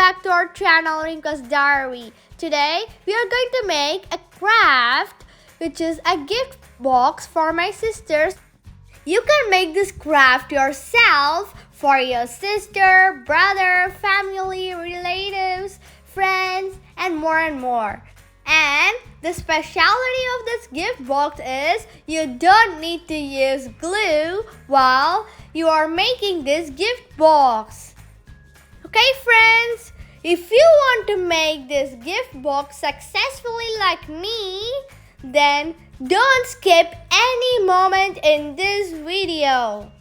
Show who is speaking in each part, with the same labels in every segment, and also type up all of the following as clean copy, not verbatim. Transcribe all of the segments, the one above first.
Speaker 1: back to our channel Rinka's Diary. Today we are going to make a craft which is a gift box for my sisters. You can make this craft yourself for your sister, brother, family, relatives, friends, and more. And the specialty of this gift box is you don't need to use glue while you are making this gift box. Okay friends, if you want to make this gift box successfully like me, then don't skip any moment in this video.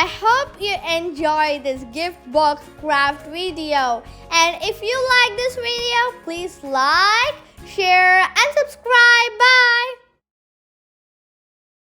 Speaker 1: I hope you enjoy this gift box craft video. And if you like this video, please like, share, and subscribe. Bye!